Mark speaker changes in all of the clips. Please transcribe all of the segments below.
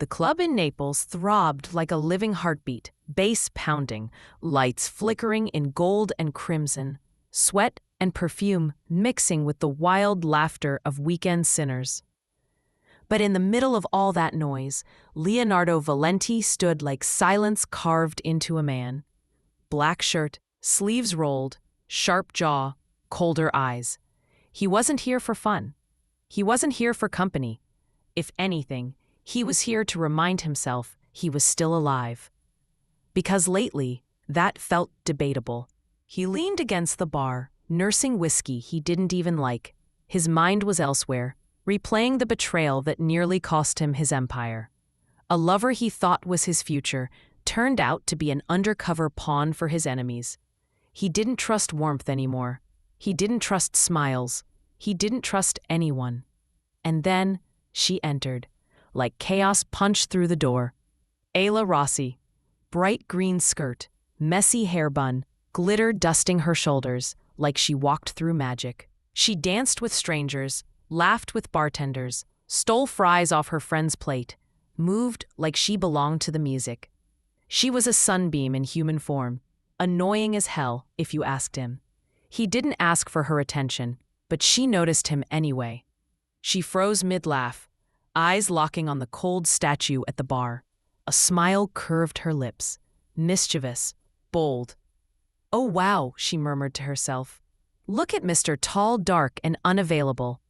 Speaker 1: The club in Naples throbbed like a living heartbeat, bass pounding, lights flickering in gold and crimson, sweat and perfume mixing with the wild laughter of weekend sinners. But in the middle of all that noise, Leonardo Valenti stood like silence carved into a man. Black shirt, sleeves rolled, sharp jaw, colder eyes. He wasn't here for fun. He wasn't here for company. If anything, he was here to remind himself he was still alive. Because lately, that felt debatable. He leaned against the bar, nursing whiskey he didn't even like. His mind was elsewhere, replaying the betrayal that nearly cost him his empire. A lover he thought was his future turned out to be an undercover pawn for his enemies. He didn't trust warmth anymore. He didn't trust smiles. He didn't trust anyone. And then she entered, like chaos punched through the door. Ayla Rossi, bright green skirt, messy hair bun, glitter dusting her shoulders like she walked through magic. She danced with strangers, laughed with bartenders, stole fries off her friend's plate, moved like she belonged to the music. She was a sunbeam in human form, annoying as hell if you asked him. He didn't ask for her attention, but she noticed him anyway. She froze mid-laugh, eyes locking on the cold statue at the bar. A smile curved her lips, mischievous, bold. "Oh wow," she murmured to herself. "Look at Mr. Tall, dark, and unavailable."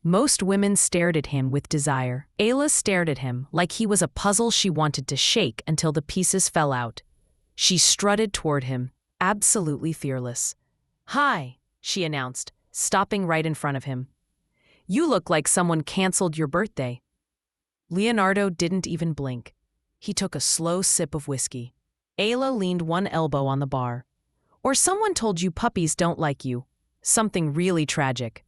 Speaker 1: Most women stared at him with desire. Ayla stared at him like he was a puzzle she wanted to shake until the pieces fell out. She strutted toward him, absolutely fearless. "Hi," she announced, stopping right in front of him. "You look like someone canceled your birthday." Leonardo didn't even blink. He took a slow sip of whiskey. Ayla leaned one elbow on the bar. "Or someone told you puppies don't like you. Something really tragic."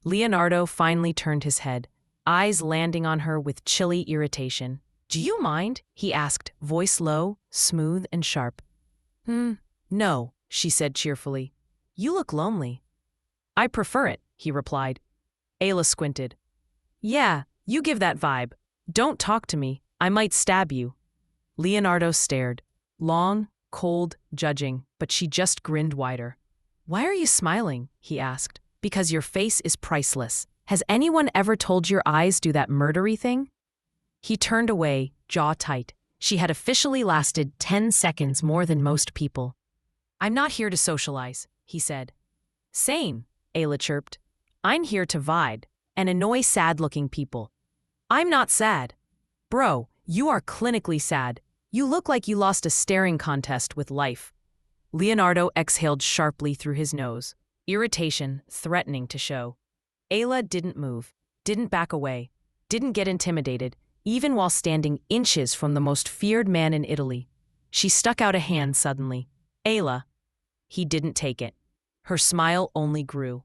Speaker 1: Leonardo finally turned his head, eyes landing on her with chilly irritation. "Do you mind?" he asked, voice low, smooth and sharp. No," she said cheerfully. "You look lonely." "I prefer it," he replied. Ayla squinted. "Yeah, you give that vibe. Don't talk to me. I might stab you." Leonardo stared. Long, cold, judging, but she just grinned wider. "Why are you smiling?" he asked. "Because your face is priceless. Has anyone ever told your eyes do that murdery thing?" He turned away, jaw tight. She had officially lasted 10 seconds more than most people. "I'm not here to socialize," he said. "Same," Ayla chirped. "I'm here to vibe and annoy sad-looking people." "I'm not sad." "Bro, you are clinically sad. You look like you lost a staring contest with life." Leonardo exhaled sharply through his nose, irritation threatening to show. Ayla didn't move, didn't back away, didn't get intimidated, even while standing inches from the most feared man in Italy. She stuck out a hand suddenly. "Ayla." He didn't take it. Her smile only grew.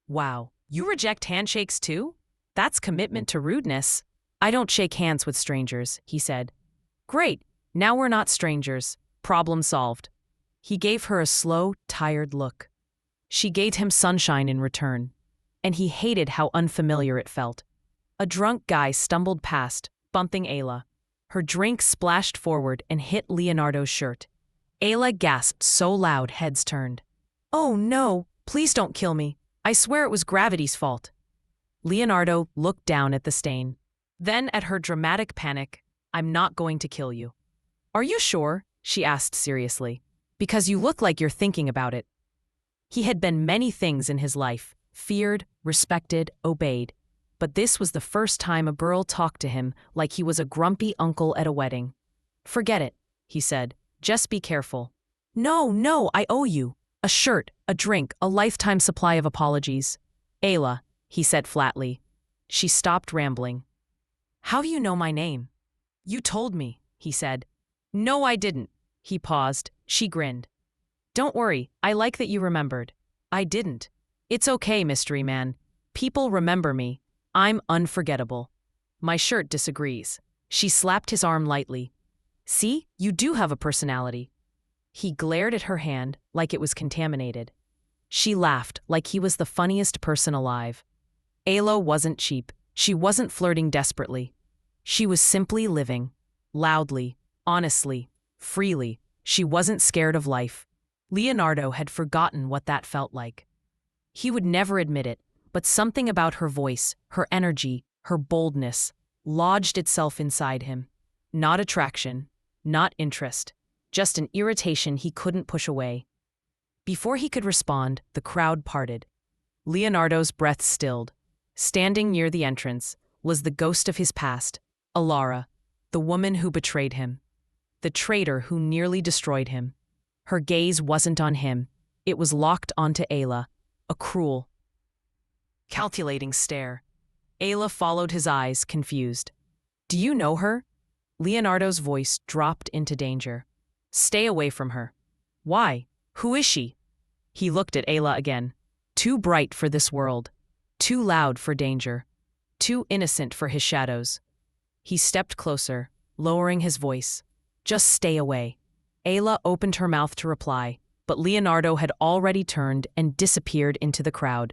Speaker 1: "Wow, you reject handshakes too? That's commitment to rudeness." "I don't shake hands with strangers," he said. "Great, now we're not strangers. Problem solved." He gave her a slow, tired look. She gave him sunshine in return, and he hated how unfamiliar it felt. A drunk guy stumbled past, bumping Ayla. Her drink splashed forward and hit Leonardo's shirt. Ayla gasped so loud heads turned. "Oh no, please don't kill me. I swear it was gravity's fault." Leonardo looked down at the stain. Then at her dramatic panic, "I'm not going to kill you." "Are you sure?" she asked seriously. "Because you look like you're thinking about it." He had been many things in his life, feared, respected, obeyed. But this was the first time a girl talked to him like he was a grumpy uncle at a wedding. "Forget it," he said. "Just be careful." No, I owe you. A shirt, a drink, a lifetime supply of apologies." "Ayla," he said flatly. She stopped rambling. "How do you know my name?" "You told me," he said. "No, I didn't." He paused. She grinned. "Don't worry, I like that you remembered." "I didn't." "It's okay, mystery man. People remember me. I'm unforgettable." "My shirt disagrees." She slapped his arm lightly. "See, you do have a personality." He glared at her hand like it was contaminated. She laughed like he was the funniest person alive. Ayla wasn't cheap. She wasn't flirting desperately. She was simply living. Loudly, honestly, freely. She wasn't scared of life. Leonardo had forgotten what that felt like. He would never admit it, but something about her voice, her energy, her boldness, lodged itself inside him. Not attraction, not interest, just an irritation he couldn't push away. Before he could respond, the crowd parted. Leonardo's breath stilled. Standing near the entrance was the ghost of his past, Alara, the woman who betrayed him, the traitor who nearly destroyed him. Her gaze wasn't on him, it was locked onto Ayla, a cruel, calculating stare. Ayla followed his eyes, confused. "Do you know her?" Leonardo's voice dropped into danger. "Stay away from her." "Why? Who is she?" He looked at Ayla again. Too bright for this world. Too loud for danger. Too innocent for his shadows. He stepped closer, lowering his voice. "Just stay away." Ayla opened her mouth to reply, but Leonardo had already turned and disappeared into the crowd,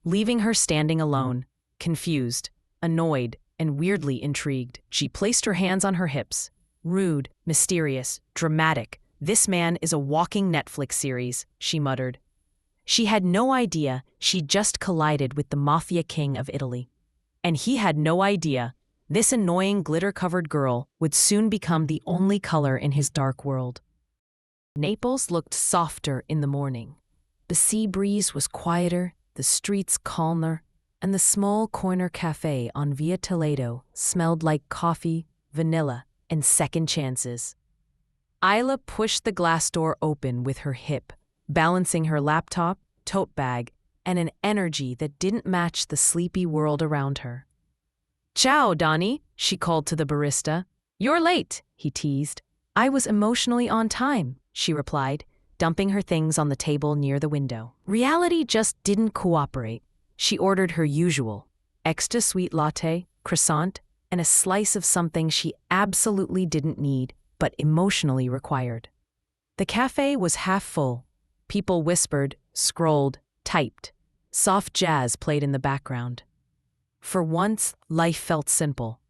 Speaker 1: leaving her standing alone, confused, annoyed, and weirdly intrigued. She placed her hands on her hips. "Rude, mysterious, dramatic. This man is a walking Netflix series," she muttered. She had no idea she'd just collided with the mafia king of Italy. And he had no idea this annoying glitter-covered girl would soon become the only color in his dark world. Naples looked softer in the morning. The sea breeze was quieter, the streets calmer, and the small corner cafe on Via Toledo smelled like coffee, vanilla, and second chances. Ayla pushed the glass door open with her hip, balancing her laptop, tote bag, and an energy that didn't match the sleepy world around her. "Ciao, Donnie," she called to the barista. "You're late," he teased. "I was emotionally on time," she replied, dumping her things on the table near the window. Reality just didn't cooperate. She ordered her usual, extra sweet latte, croissant, and a slice of something she absolutely didn't need, but emotionally required. The cafe was half full. People whispered, scrolled, typed. Soft jazz played in the background. For once, life felt simple.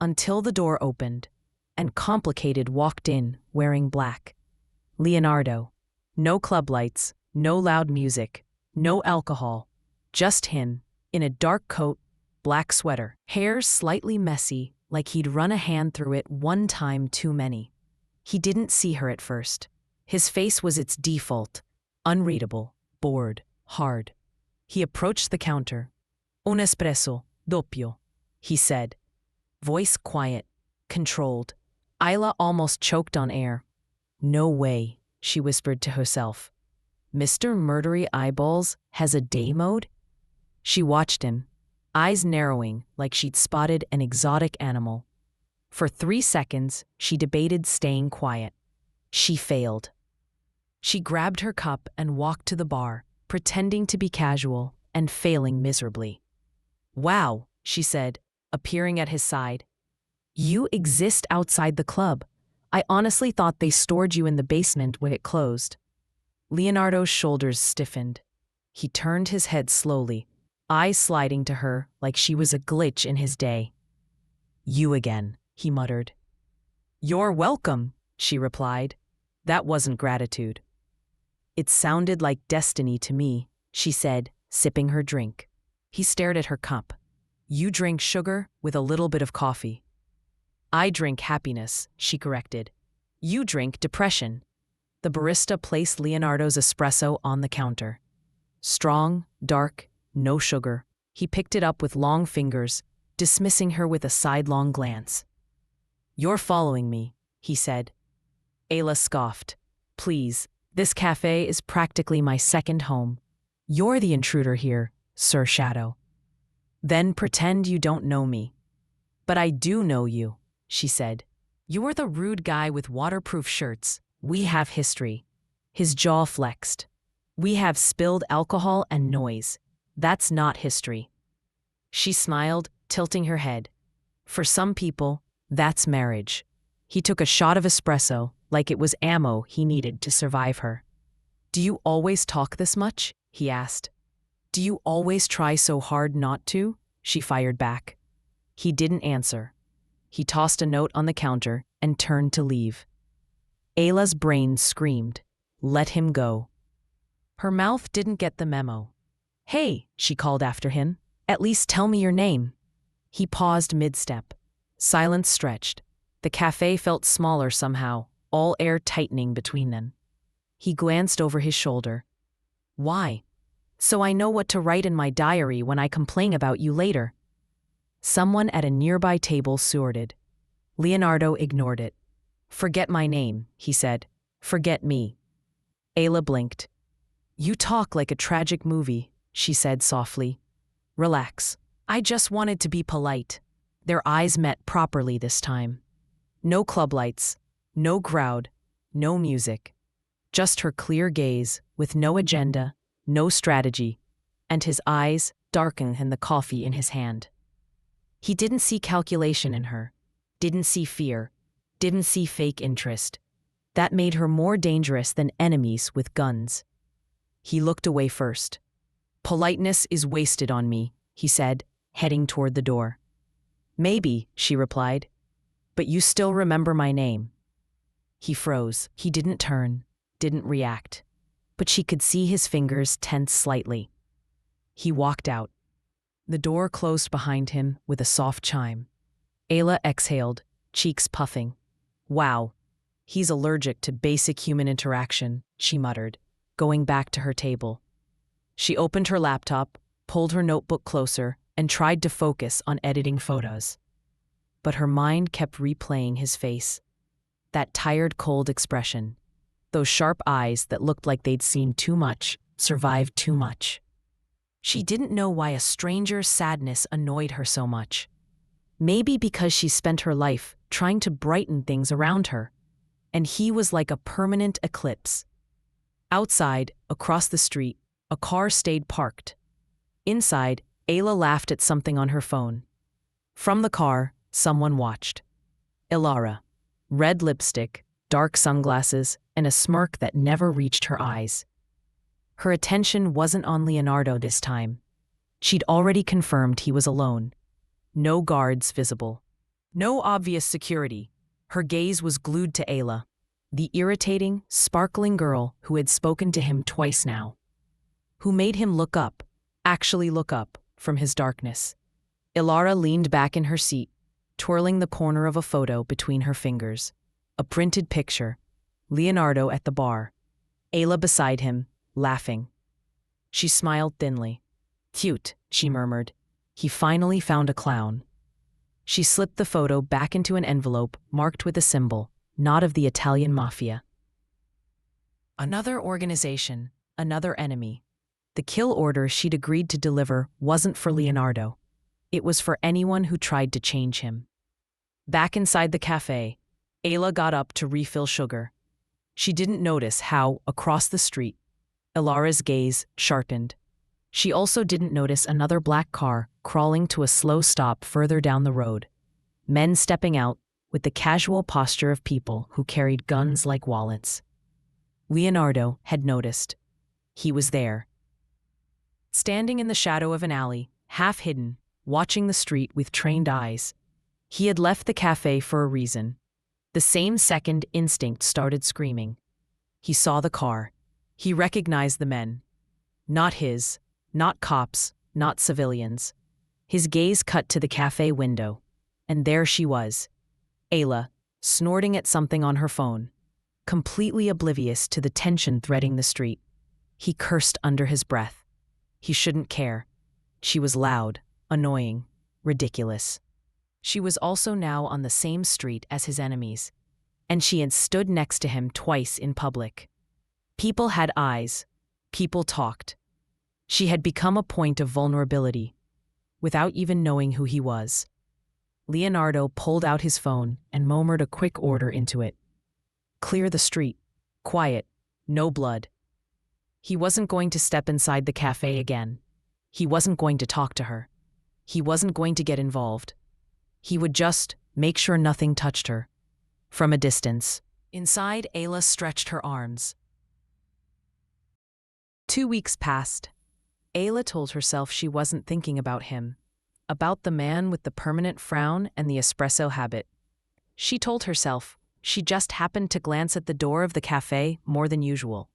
Speaker 1: Until the door opened, and Complicated walked in, wearing black. Leonardo. No club lights, no loud music, no alcohol. Just him, in a dark coat, black sweater, hair slightly messy, like he'd run a hand through it one time too many. He didn't see her at first. His face was its default, unreadable, bored, hard. He approached the counter. "Un espresso, doppio," he said. Voice quiet, controlled. Ayla almost choked on air. "No way," she whispered to herself. "Mr. Murdery Eyeballs has a day mode?" She watched him, eyes narrowing like she'd spotted an exotic animal. For 3 seconds, she debated staying quiet. She failed. She grabbed her cup and walked to the bar, pretending to be casual and failing miserably. "Wow," she said, appearing at his side. "You exist outside the club. I honestly thought they stored you in the basement when it closed." Leonardo's shoulders stiffened. He turned his head slowly, eyes sliding to her like she was a glitch in his day. "You again," he muttered. "You're welcome," she replied. That wasn't gratitude. "It sounded like destiny to me," she said, sipping her drink. He stared at her cup. "You drink sugar with a little bit of coffee." "I drink happiness," she corrected. "You drink depression." The barista placed Leonardo's espresso on the counter. Strong, dark, no sugar. He picked it up with long fingers, dismissing her with a sidelong glance. "You're following me," he said. Ayla scoffed. "Please, this cafe is practically my second home. You're the intruder here, Sir Shadow." "Then pretend you don't know me." "But I do know you," she said. "You're the rude guy with waterproof shirts. We have history." His jaw flexed. "We have spilled alcohol and noise. That's not history." She smiled, tilting her head. "For some people, that's marriage." He took a shot of espresso, like it was ammo he needed to survive her. "Do you always talk this much?" he asked. "Do you always try so hard not to?" she fired back. He didn't answer. He tossed a note on the counter and turned to leave. Ayla's brain screamed, "Let him go." Her mouth didn't get the memo. "Hey," she called after him, "at least tell me your name." He paused mid-step. Silence stretched. The cafe felt smaller somehow, all air tightening between them. He glanced over his shoulder. "Why?" "So I know what to write in my diary when I complain about you later." Someone at a nearby table snorted. Leonardo ignored it. "Forget my name," he said. "Forget me." Ayla blinked. "You talk like a tragic movie," she said softly. "Relax. I just wanted to be polite." Their eyes met properly this time. No club lights, no crowd, no music. Just her clear gaze, with no agenda, no strategy, and his eyes darkened in the coffee in his hand. He didn't see calculation in her, didn't see fear, didn't see fake interest. That made her more dangerous than enemies with guns. He looked away first. "Politeness is wasted on me," he said, heading toward the door. "Maybe," she replied, "but you still remember my name." He froze. He didn't turn, didn't react, but she could see his fingers tense slightly. He walked out. The door closed behind him with a soft chime. Ayla exhaled, cheeks puffing. "Wow, he's allergic to basic human interaction," she muttered, going back to her table. She opened her laptop, pulled her notebook closer, and tried to focus on editing photos. But her mind kept replaying his face. That tired, cold expression. Those sharp eyes that looked like they'd seen too much, survived too much. She didn't know why a stranger's sadness annoyed her so much. Maybe because she spent her life trying to brighten things around her, and he was like a permanent eclipse. Outside, across the street, a car stayed parked. Inside, Ayla laughed at something on her phone. From the car, someone watched. Ilara. Red lipstick, dark sunglasses, and a smirk that never reached her eyes. Her attention wasn't on Leonardo this time. She'd already confirmed he was alone. No guards visible. No obvious security. Her gaze was glued to Ayla, the irritating, sparkling girl who had spoken to him twice now. Who made him look up, actually look up, from his darkness. Ilara leaned back in her seat, twirling the corner of a photo between her fingers. A printed picture. Leonardo at the bar. Ayla beside him, laughing. She smiled thinly. "Cute," she murmured. He finally found a clown. She slipped the photo back into an envelope marked with a symbol, not of the Italian mafia. Another organization, another enemy. The kill order she'd agreed to deliver wasn't for Leonardo. It was for anyone who tried to change him. Back inside the cafe, Ayla got up to refill sugar. She didn't notice how, across the street, Ilara's gaze sharpened. She also didn't notice another black car crawling to a slow stop further down the road. Men stepping out with the casual posture of people who carried guns like wallets. Leonardo had noticed. He was there. Standing in the shadow of an alley, half hidden, watching the street with trained eyes. He had left the cafe for a reason. The same second instinct started screaming. He saw the car. He recognized the men. Not his, not cops, not civilians. His gaze cut to the cafe window, and there she was, Ayla, snorting at something on her phone, completely oblivious to the tension threading the street. He cursed under his breath. He shouldn't care. She was loud, annoying, ridiculous. She was also now on the same street as his enemies, and she had stood next to him twice in public. People had eyes. People talked. She had become a point of vulnerability, without even knowing who he was. Leonardo pulled out his phone and murmured a quick order into it. Clear the street. Quiet. No blood. He wasn't going to step inside the cafe again. He wasn't going to talk to her. He wasn't going to get involved. He would just make sure nothing touched her. From a distance. Inside, Ayla stretched her arms. 2 weeks passed. Ayla told herself she wasn't thinking about him. about the man with the permanent frown and the espresso habit. She told herself she just happened to glance at the door of the cafe more than usual.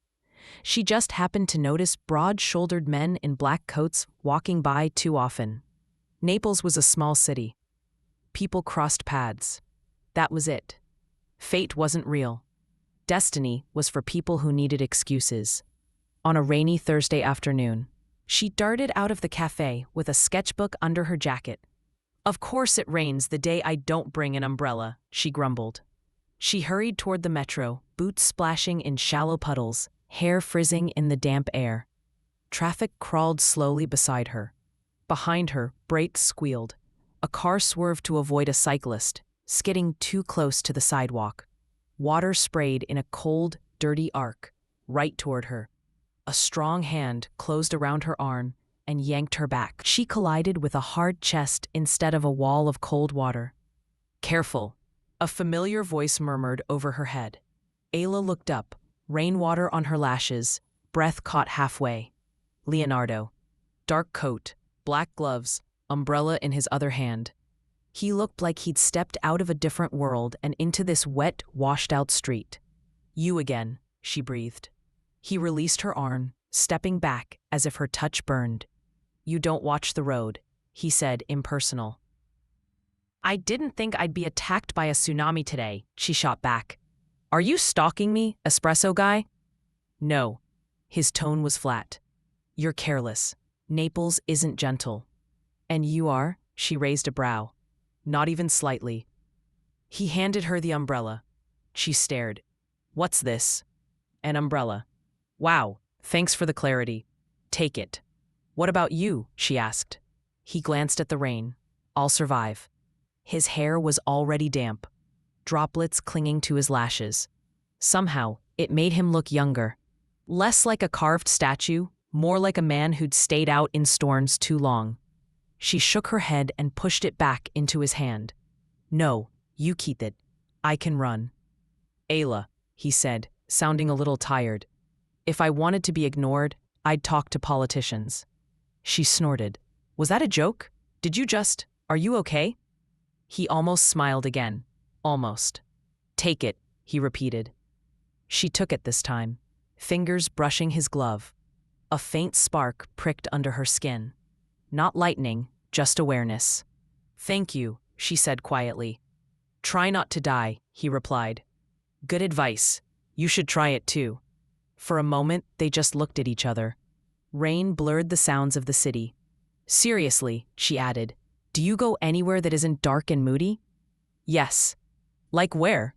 Speaker 1: She just happened to notice broad-shouldered men in black coats walking by too often. Naples was a small city. People crossed paths. That was it. Fate wasn't real. Destiny was for people who needed excuses. On a rainy Thursday afternoon, she darted out of the cafe with a sketchbook under her jacket. "Of course it rains the day I don't bring an umbrella," she grumbled. She hurried toward the metro, boots splashing in shallow puddles, hair frizzing in the damp air. Traffic crawled slowly beside her. Behind her, brakes squealed. A car swerved to avoid a cyclist, skidding too close to the sidewalk. Water sprayed in a cold, dirty arc, right toward her. A strong hand closed around her arm and yanked her back. She collided with a hard chest instead of a wall of cold water. "Careful," a familiar voice murmured over her head. Ayla looked up, rainwater on her lashes, breath caught halfway. Leonardo. Dark coat, black gloves, umbrella in his other hand. He looked like he'd stepped out of a different world and into this wet, washed-out street. "You again," she breathed. He released her arm, stepping back as if her touch burned. "You don't watch the road," he said, impersonal. "I didn't think I'd be attacked by a tsunami today," she shot back. "Are you stalking me, espresso guy?" "No." His tone was flat. "You're careless. Naples isn't gentle." "And you are?" She raised a brow. "Not even slightly." He handed her the umbrella. She stared. "What's this?" "An umbrella." "Wow, thanks for the clarity. Take it." "What about you?" she asked. He glanced at the rain. "I'll survive." His hair was already damp, droplets clinging to his lashes. Somehow, it made him look younger. Less like a carved statue, more like a man who'd stayed out in storms too long. She shook her head and pushed it back into his hand. "No, you keep it. I can run." "Ayla," he said, sounding a little tired. "If I wanted to be ignored, I'd talk to politicians." She snorted. "Was that a joke? Are you okay?" He almost smiled again. Almost. "Take it," he repeated. She took it this time, fingers brushing his glove. A faint spark pricked under her skin. Not lightning, just awareness. "Thank you," she said quietly. "Try not to die," he replied. "Good advice. You should try it too." For a moment, they just looked at each other. Rain blurred the sounds of the city. "Seriously," she added, "do you go anywhere that isn't dark and moody?" "Yes." "Like where?"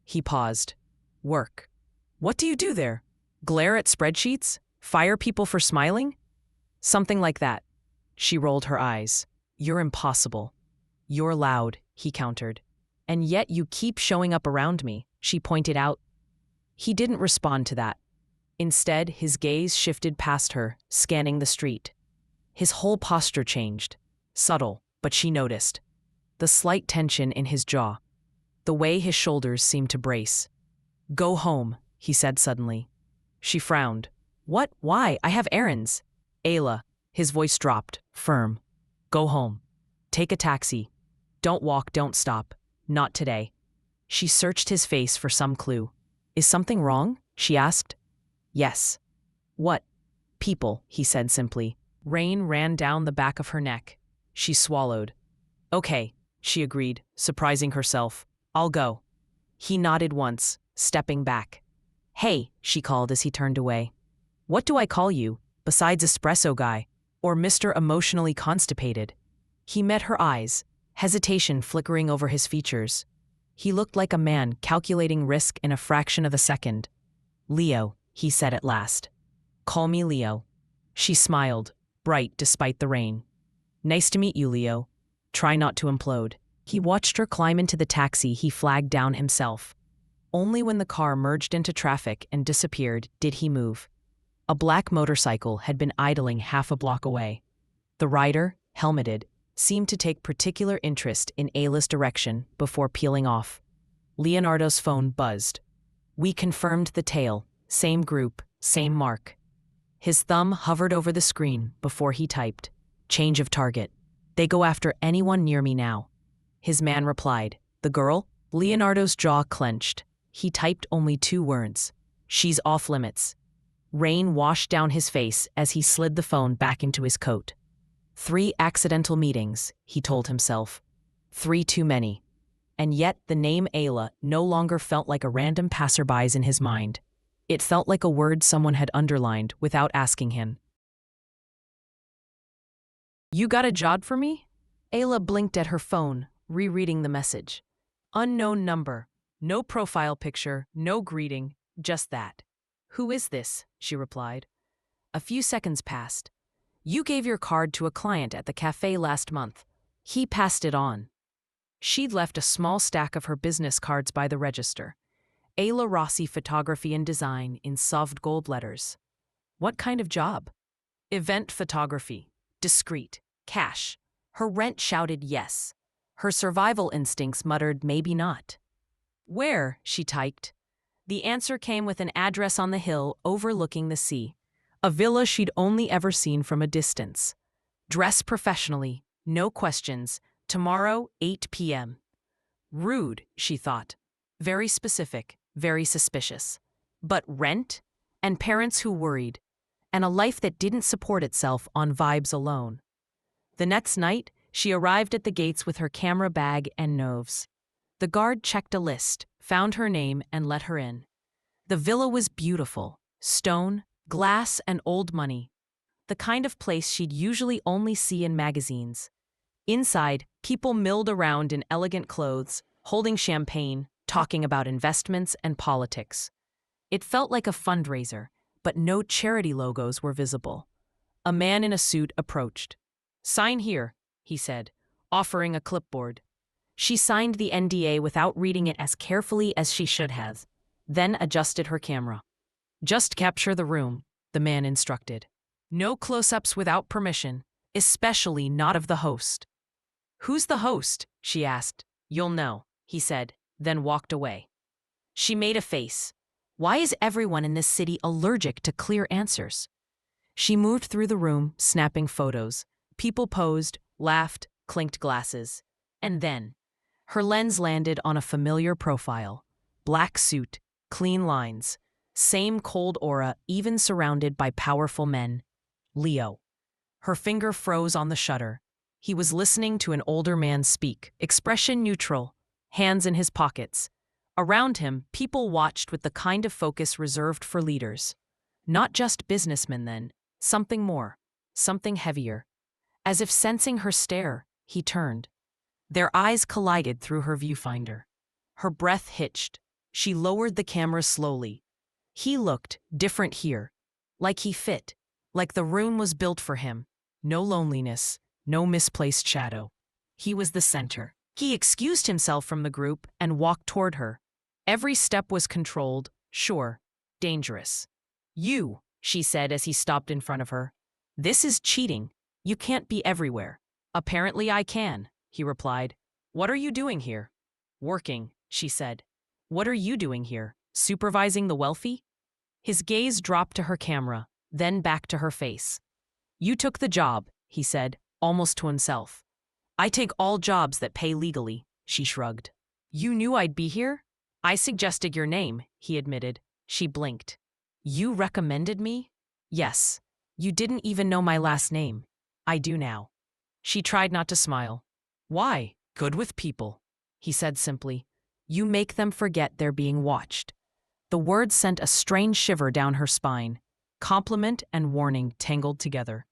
Speaker 1: He paused. "Work." "What do you do there? Glare at spreadsheets? Fire people for smiling?" "Something like that." She rolled her eyes. "You're impossible." "You're loud," he countered. "And yet you keep showing up around me," she pointed out. He didn't respond to that. Instead, his gaze shifted past her, scanning the street. His whole posture changed. Subtle, but she noticed. The slight tension in his jaw. The way his shoulders seemed to brace. "Go home," he said suddenly. She frowned. "What? Why? I have errands." "Ayla." His voice dropped, firm. "Go home. Take a taxi. Don't walk, don't stop. Not today." She searched his face for some clue. "Is something wrong?" she asked. "Yes." "What?" "People," he said simply. Rain ran down the back of her neck. She swallowed. "Okay," she agreed, surprising herself. "I'll go." He nodded once, stepping back. "Hey," she called as he turned away. "What do I call you, besides espresso guy, or Mr. Emotionally Constipated?" He met her eyes, hesitation flickering over his features. He looked like a man calculating risk in a fraction of a second. "Leo," he said at last. "Call me Leo." She smiled, bright despite the rain. "Nice to meet you, Leo. Try not to implode." He watched her climb into the taxi he flagged down himself. Only when the car merged into traffic and disappeared did he move. A black motorcycle had been idling half a block away. The rider, helmeted, seemed to take particular interest in Ayla's direction before peeling off. Leonardo's phone buzzed. We confirmed the tale, same group, same mark. His thumb hovered over the screen before he typed, "Change of target." They go after anyone near me now. His man replied. The girl? Leonardo's jaw clenched. He typed only 2 words. She's off limits. Rain washed down his face as he slid the phone back into his coat. 3 accidental meetings, he told himself. 3 too many. And yet the name Ayla no longer felt like a random passerby's in his mind. It felt like a word someone had underlined without asking him. You got a job for me? Ayla blinked at her phone, rereading the message. Unknown number. No profile picture, no greeting, just that. Who is this? She replied. A few seconds passed. You gave your card to a client at the cafe last month. He passed it on. She'd left a small stack of her business cards by the register. Ayla Rossi Photography and Design in soft gold letters. What kind of job? Event photography. Discreet. Cash. Her rent shouted yes. Her survival instincts muttered maybe not. Where? She typed. The answer came with an address on the hill overlooking the sea. A villa she'd only ever seen from a distance. Dress professionally. No questions. Tomorrow, 8 p.m. Rude, she thought. Very specific, very suspicious. But rent? And parents who worried. And a life that didn't support itself on vibes alone. The next night, she arrived at the gates with her camera bag and noves. The guard checked a list, found her name, and let her in. The villa was beautiful. Stone, glass, and old money. The kind of place she'd usually only see in magazines. Inside, people milled around in elegant clothes, holding champagne, talking about investments and politics. It felt like a fundraiser, but no charity logos were visible. A man in a suit approached. Sign here, he said, offering a clipboard. She signed the NDA without reading it as carefully as she should have, then adjusted her camera. Just capture the room, the man instructed. No close-ups without permission, especially not of the host. Who's the host? She asked. You'll know, he said, then walked away. She made a face. Why is everyone in this city allergic to clear answers? She moved through the room, snapping photos. People posed, laughed, clinked glasses. And then, her lens landed on a familiar profile. Black suit, clean lines, same cold aura even surrounded by powerful men. Leo. Her finger froze on the shutter. He was listening to an older man speak, expression neutral, hands in his pockets. Around him, people watched with the kind of focus reserved for leaders. Not just businessmen then, something more, something heavier. As if sensing her stare, he turned. Their eyes collided through her viewfinder. Her breath hitched. She lowered the camera slowly. He looked different here, like he fit, like the room was built for him. No loneliness, no misplaced shadow. He was the center. He excused himself from the group and walked toward her. Every step was controlled, sure, dangerous. You, she said as he stopped in front of her. This is cheating. You can't be everywhere. Apparently I can, he replied. What are you doing here? Working, she said. What are you doing here? Supervising the wealthy? His gaze dropped to her camera, then back to her face. You took the job, he said, almost to himself. I take all jobs that pay legally, she shrugged. You knew I'd be here? I suggested your name, he admitted. She blinked. You recommended me? Yes. You didn't even know my last name. I do now. She tried not to smile. Why? Good with people, he said simply. You make them forget they're being watched. The words sent a strange shiver down her spine. Compliment and warning tangled together.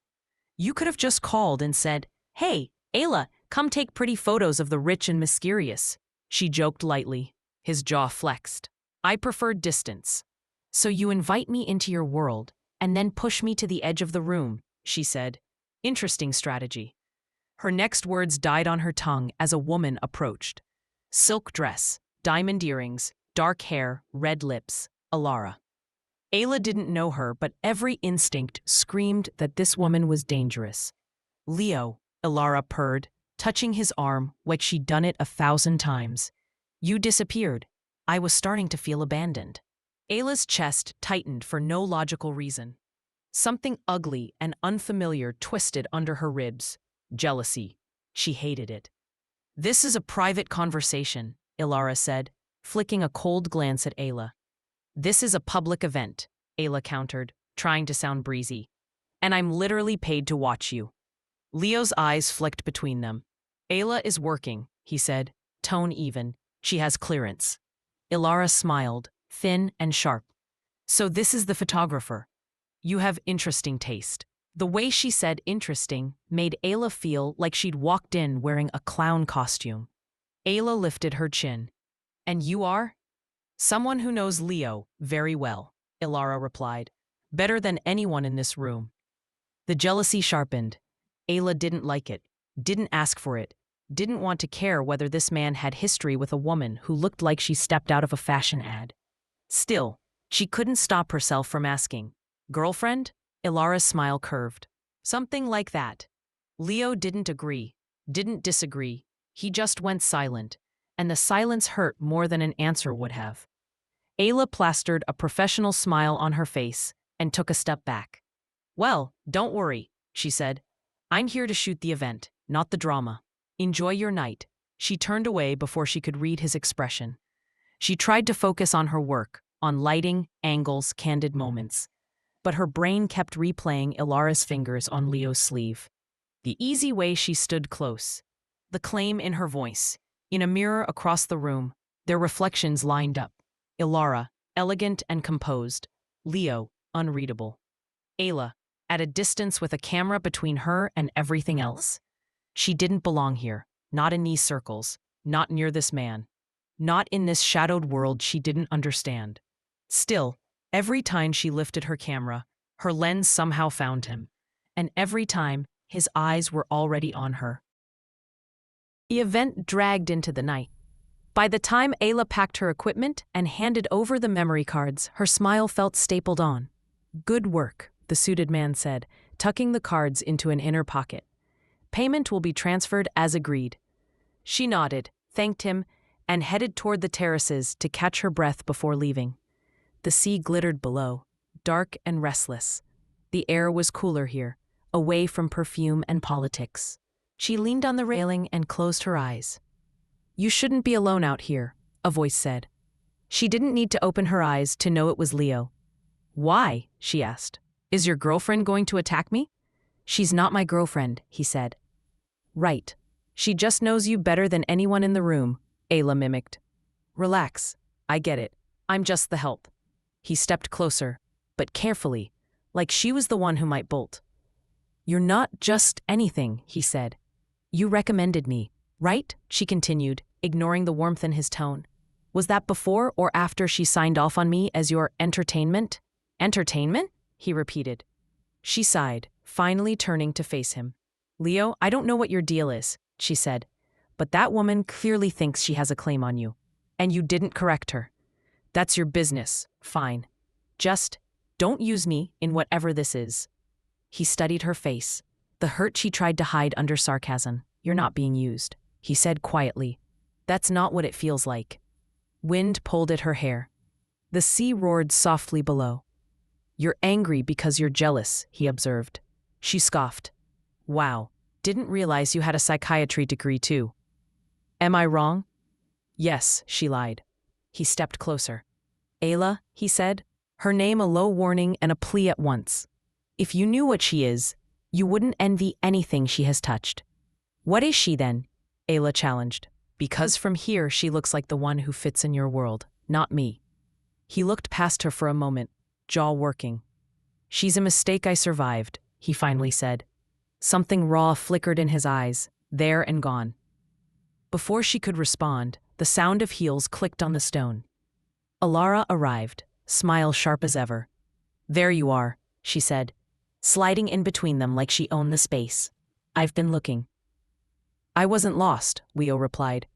Speaker 1: You could have just called and said, Hey, Ayla, come take pretty photos of the rich and mysterious. She joked lightly. His jaw flexed. I prefer distance. So you invite me into your world and then push me to the edge of the room, she said. Interesting strategy. Her next words died on her tongue as a woman approached. Silk dress, diamond earrings, dark hair, red lips, Alara. Ayla didn't know her, but every instinct screamed that this woman was dangerous. Leo, Alara purred, touching his arm like she'd done it 1,000 times. You disappeared. I was starting to feel abandoned. Ayla's chest tightened for no logical reason. Something ugly and unfamiliar twisted under her ribs. Jealousy. She hated it. This is a private conversation, Ilara said, flicking a cold glance at Ayla. This is a public event, Ayla countered, trying to sound breezy. And I'm literally paid to watch you. Leo's eyes flicked between them. Ayla is working, he said, tone even. She has clearance. Ilara smiled, thin and sharp. So this is the photographer. You have interesting taste. The way she said interesting made Ayla feel like she'd walked in wearing a clown costume. Ayla lifted her chin. And you are? Someone who knows Leo very well, Ilara replied. Better than anyone in this room. The jealousy sharpened. Ayla didn't like it, didn't ask for it, didn't want to care whether this man had history with a woman who looked like she stepped out of a fashion ad. Still, she couldn't stop herself from asking, girlfriend? Ilara's smile curved. Something like that. Leo didn't agree, didn't disagree. He just went silent, and the silence hurt more than an answer would have. Ayla plastered a professional smile on her face and took a step back. Well, don't worry, she said. I'm here to shoot the event, not the drama. Enjoy your night. She turned away before she could read his expression. She tried to focus on her work, on lighting, angles, candid moments. But her brain kept replaying Ilara's fingers on Leo's sleeve. The easy way she stood close. The claim in her voice. In a mirror across the room, their reflections lined up. Ilara, elegant and composed. Leo, unreadable. Ayla, at a distance with a camera between her and everything else. She didn't belong here, not in these circles, not near this man, not in this shadowed world she didn't understand. Still, every time she lifted her camera, her lens somehow found him, and every time, his eyes were already on her. The event dragged into the night. By the time Ayla packed her equipment and handed over the memory cards, her smile felt stapled on. Good work, the suited man said, tucking the cards into an inner pocket. Payment will be transferred as agreed. She nodded, thanked him, and headed toward the terraces to catch her breath before leaving. The sea glittered below, dark and restless. The air was cooler here, away from perfume and politics. She leaned on the railing and closed her eyes. You shouldn't be alone out here, a voice said. She didn't need to open her eyes to know it was Leo. Why? She asked. Is your girlfriend going to attack me? She's not my girlfriend, he said. Right. She just knows you better than anyone in the room, Ayla mimicked. Relax. I get it. I'm just the help. He stepped closer, but carefully, like she was the one who might bolt. You're not just anything, he said. You recommended me, right? She continued, ignoring the warmth in his tone. Was that before or after she signed off on me as your entertainment? Entertainment? He repeated. She sighed, finally turning to face him. Leo, I don't know what your deal is, she said, but that woman clearly thinks she has a claim on you. And you didn't correct her. That's your business, fine. Just don't use me in whatever this is. He studied her face, the hurt she tried to hide under sarcasm. You're not being used, he said quietly. That's not what it feels like. Wind pulled at her hair. The sea roared softly below. You're angry because you're jealous, he observed. She scoffed. Wow, didn't realize you had a psychiatry degree too. Am I wrong? Yes, she lied. He stepped closer. Ayla, he said, her name a low warning and a plea at once. If you knew what she is, you wouldn't envy anything she has touched. What is she then? Ayla challenged. Because from here she looks like the one who fits in your world, not me. He looked past her for a moment, jaw working. She's a mistake I survived, he finally said. Something raw flickered in his eyes, there and gone. Before she could respond, the sound of heels clicked on the stone. Ilara arrived, smile sharp as ever. There you are, she said, sliding in between them like she owned the space. I've been looking. I wasn't lost, Leo replied.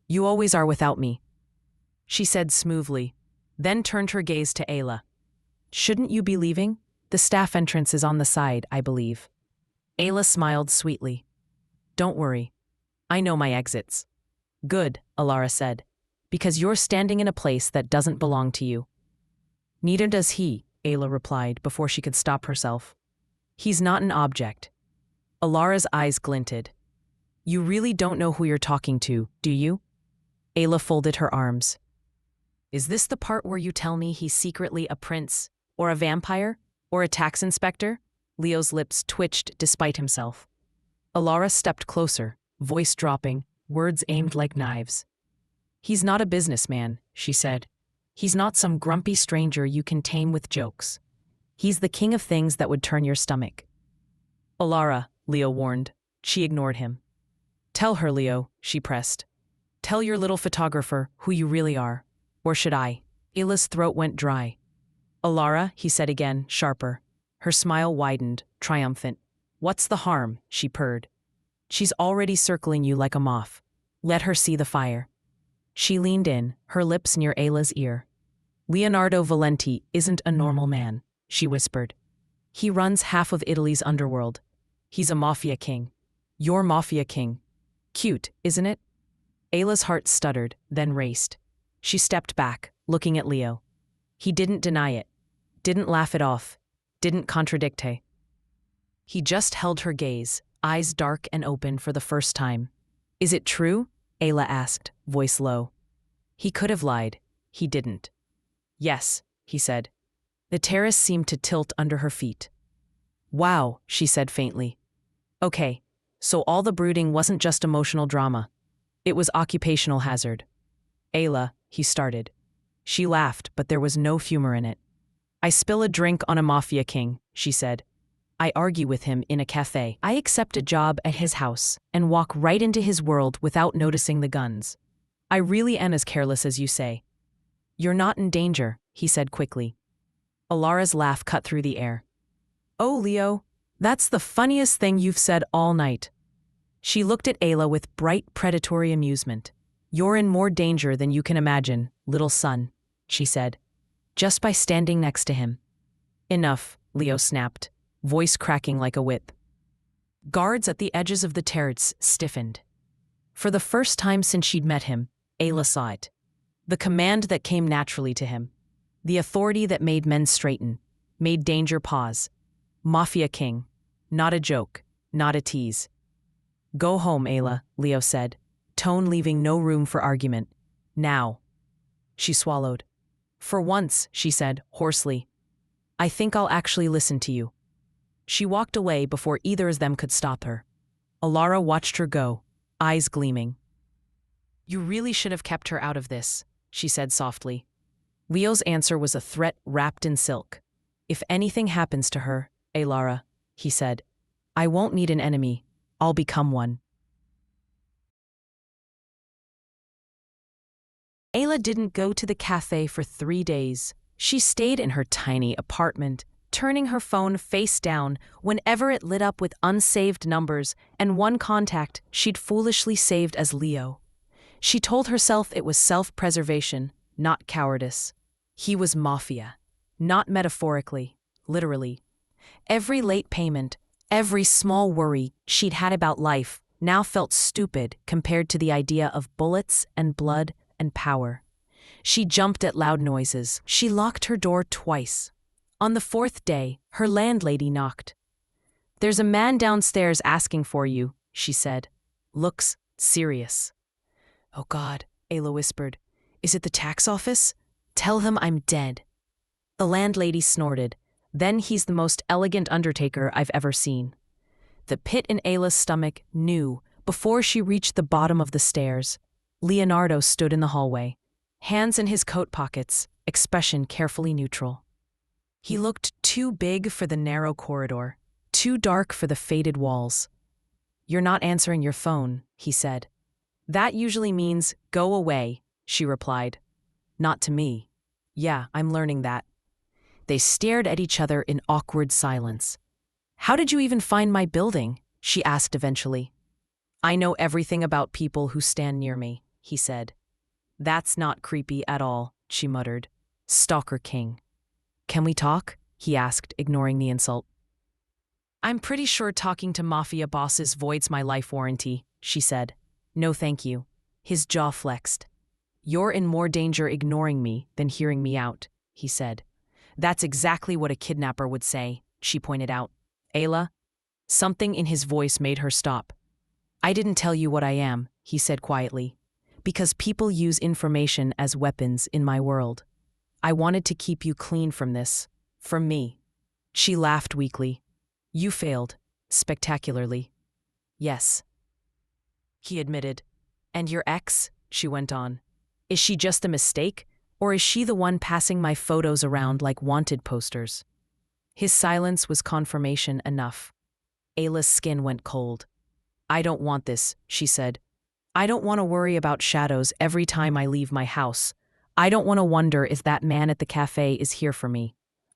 Speaker 1: You always are without me, she said smoothly, then turned her gaze to Ayla. Shouldn't you be leaving? The staff entrance is on the side, I believe. Ayla smiled sweetly. Don't worry. I know my exits. Good, Ilara said, because you're standing in a place that doesn't belong to you. Neither does he, Ayla replied before she could stop herself. He's not an object. Ilara's eyes glinted. You really don't know who you're talking to, do you? Ayla folded her arms. Is this the part where you tell me he's secretly a prince, or a vampire, or a tax inspector? Leo's lips twitched despite himself. Alara stepped closer, voice dropping, words aimed like knives. He's not a businessman, she said. He's not some grumpy stranger you can tame with jokes. He's the king of things that would turn your stomach. Alara, Leo warned. She ignored him. Tell her, Leo, she pressed. Tell your little photographer who you really are. Or should I? Ayla's throat went dry. Alara, he said again, sharper. Her smile widened, triumphant. What's the harm? She purred. She's already circling you like a moth. Let her see the fire. She leaned in, her lips near Ayla's ear. Leonardo Valenti isn't a normal man, she whispered. He runs half of Italy's underworld. He's a mafia king. You're mafia king. Cute, isn't it? Ayla's heart stuttered, then raced. She stepped back, looking at Leo. He didn't deny it, didn't laugh it off, didn't contradict her. He just held her gaze, eyes dark and open for the first time. Is it true? Ayla asked, voice low. He could have lied. He didn't. Yes, he said. The terrace seemed to tilt under her feet. Wow, she said faintly. Okay, so all the brooding wasn't just emotional drama. It was occupational hazard. Ayla, he started. She laughed, but there was no humor in it. I spill a drink on a mafia king, she said. I argue with him in a cafe. I accept a job at his house and walk right into his world without noticing the guns. I really am as careless as you say. You're not in danger, he said quickly. Alara's laugh cut through the air. Oh, Leo, that's the funniest thing you've said all night. She looked at Ayla with bright, predatory amusement. You're in more danger than you can imagine, little son, she said, just by standing next to him. Enough, Leo snapped, voice cracking like a whip. Guards at the edges of the terrace stiffened. For the first time since she'd met him, Ayla saw it. The command that came naturally to him. The authority that made men straighten, made danger pause. Mafia king. Not a joke, not a tease. Go home, Ayla, Leo said, tone leaving no room for argument. Now. She swallowed. For once, she said, hoarsely. I think I'll actually listen to you. She walked away before either of them could stop her. Alara watched her go, eyes gleaming. You really should have kept her out of this, she said softly. Leo's answer was a threat wrapped in silk. If anything happens to her, Alara, he said, I won't need an enemy. I'll become one. Ayla didn't go to the cafe for 3 days. She stayed in her tiny apartment, turning her phone face down whenever it lit up with unsaved numbers and one contact she'd foolishly saved as Leo. She told herself it was self-preservation, not cowardice. He was mafia, not metaphorically, literally. Every late payment, every small worry she'd had about life now felt stupid compared to the idea of bullets and blood and power. She jumped at loud noises. She locked her door twice. On the 4th day, her landlady knocked. There's a man downstairs asking for you, she said. Looks serious. Oh God, Ayla whispered. Is it the tax office? Tell him I'm dead. The landlady snorted. Then he's the most elegant undertaker I've ever seen. The pit in Ayla's stomach knew before she reached the bottom of the stairs. Leonardo stood in the hallway, hands in his coat pockets, expression carefully neutral. He looked too big for the narrow corridor, too dark for the faded walls. You're not answering your phone, he said. That usually means, go away, she replied. Not to me. Yeah, I'm learning that. They stared at each other in awkward silence. How did you even find my building? She asked eventually. I know everything about people who stand near me, he said. That's not creepy at all, she muttered. Stalker king. Can we talk? He asked, ignoring the insult. I'm pretty sure talking to mafia bosses voids my life warranty, she said. No thank you. His jaw flexed. You're in more danger ignoring me than hearing me out, he said. That's exactly what a kidnapper would say, she pointed out. Ayla? Something in his voice made her stop. I didn't tell you what I am, he said quietly, because people use information as weapons in my world. I wanted to keep you clean from this, from me. She laughed weakly. You failed, spectacularly. Yes, he admitted. And your ex, she went on. Is she just a mistake, or is she the one passing my photos around like wanted posters? His silence was confirmation enough. Ayla's skin went cold. I don't want this, she said. I don't want to worry about shadows every time I leave my house. I don't want to wonder if that man at the cafe is here for me.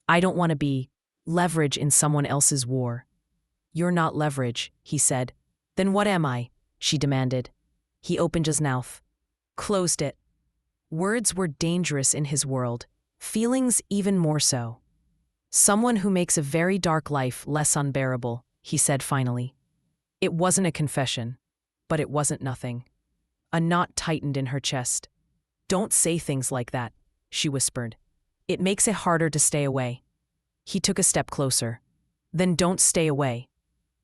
Speaker 1: I don't want to be leverage in someone else's war. You're not leverage, he said. Then what am I? She demanded. He opened his mouth, closed it. Words were dangerous in his world, feelings even more so. Someone who makes a very dark life less unbearable, he said finally. It wasn't a confession, but it wasn't nothing. A knot tightened in her chest. Don't say things like that, she whispered. It makes it harder to stay away. He took a step closer. Then don't stay away.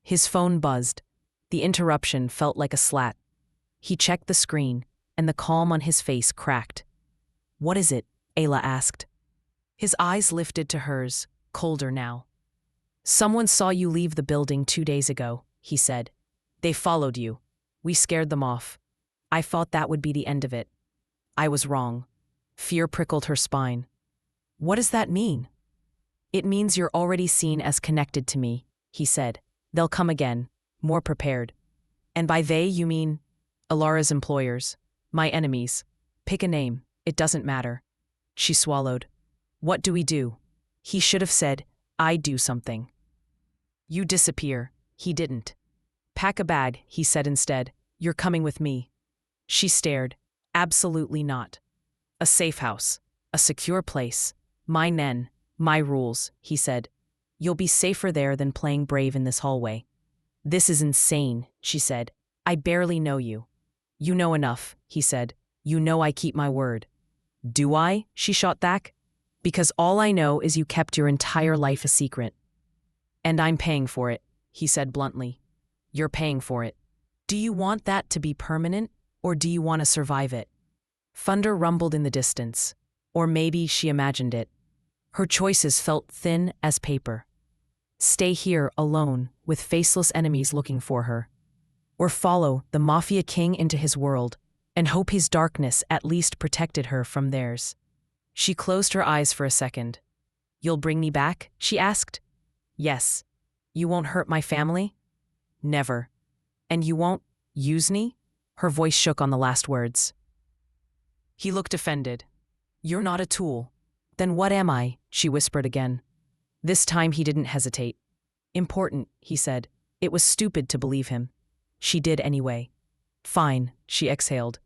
Speaker 1: His phone buzzed. The interruption felt like a slat. He checked the screen, and the calm on his face cracked. What is it? Ayla asked. His eyes lifted to hers, colder now. Someone saw you leave the building 2 days ago, he said. They followed you. We scared them off. I thought that would be the end of it. I was wrong. Fear prickled her spine. What does that mean? It means you're already seen as connected to me, he said. They'll come again, more prepared. And by they, you mean Alara's employers, my enemies. Pick a name, it doesn't matter. She swallowed. What do we do? He should have said, I do something. You disappear. He didn't. Pack a bag, he said instead. You're coming with me. She stared. Absolutely not. A safe house. A secure place. My nen. My rules, he said. You'll be safer there than playing brave in this hallway. This is insane, she said. I barely know you. You know enough, he said. You know I keep my word. Do I? She shot back. Because all I know is you kept your entire life a secret. And I'm paying for it, he said bluntly. You're paying for it. Do you want that to be permanent, or do you want to survive it? Thunder rumbled in the distance. Or maybe she imagined it. Her choices felt thin as paper. Stay here alone, with faceless enemies looking for her. Or follow the Mafia King into his world, and hope his darkness at least protected her from theirs. She closed her eyes for a second. You'll bring me back? She asked. Yes. You won't hurt my family? Never. And you won't use me? Her voice shook on the last words. He looked offended. You're not a tool. Then what am I? She whispered again. This time he didn't hesitate. Important, he said. It was stupid to believe him. She did anyway. Fine, she exhaled.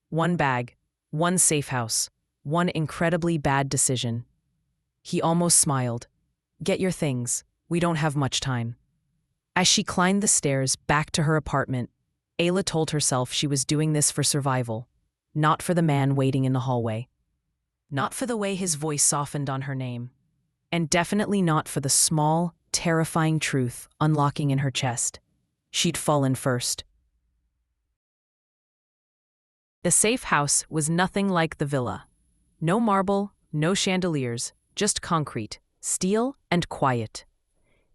Speaker 1: One bag, one safe house, one incredibly bad decision. He almost smiled. Get your things. We don't have much time. As she climbed the stairs back to her apartment, Ayla told herself she was doing this for survival, not for the man waiting in the hallway. Not for the way his voice softened on her name. And definitely not for the small, terrifying truth unlocking in her chest. She'd fallen first. The safe house was nothing like the villa. No marble, no chandeliers, just concrete, steel, and quiet.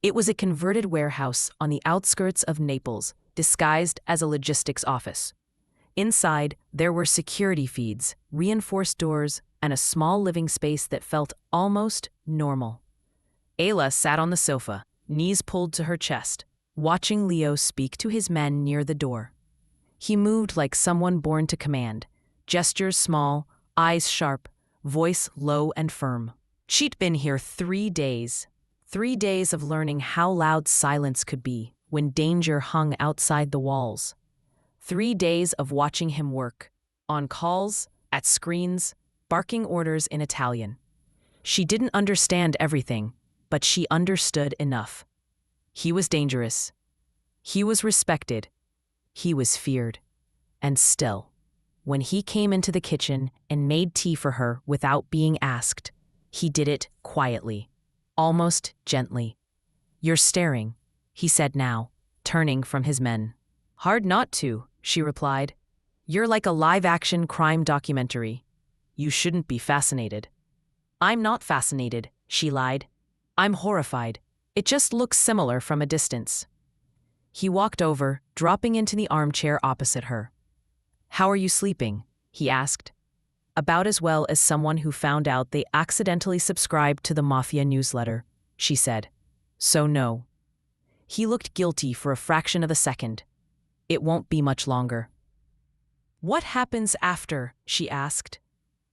Speaker 1: It was a converted warehouse on the outskirts of Naples, disguised as a logistics office. Inside, there were security feeds, reinforced doors, and a small living space that felt almost normal. Ayla sat on the sofa, knees pulled to her chest, watching Leo speak to his men near the door. He moved like someone born to command, gestures small, eyes sharp, voice low and firm. She'd been here 3 days. 3 days of learning how loud silence could be when danger hung outside the walls. 3 days of watching him work, on calls, at screens, barking orders in Italian. She didn't understand everything, but she understood enough. He was dangerous. He was respected. He was feared. And still, when he came into the kitchen and made tea for her without being asked, he did it quietly, almost gently. You're staring, he said now, turning from his men. Hard not to, she replied. You're like a live-action crime documentary. You shouldn't be fascinated. I'm not fascinated, she lied. I'm horrified. It just looks similar from a distance. He walked over, dropping into the armchair opposite her. How are you sleeping? He asked. About as well as someone who found out they accidentally subscribed to the Mafia newsletter, she said. So no. He looked guilty for a fraction of a second. It won't be much longer. What happens after? She asked.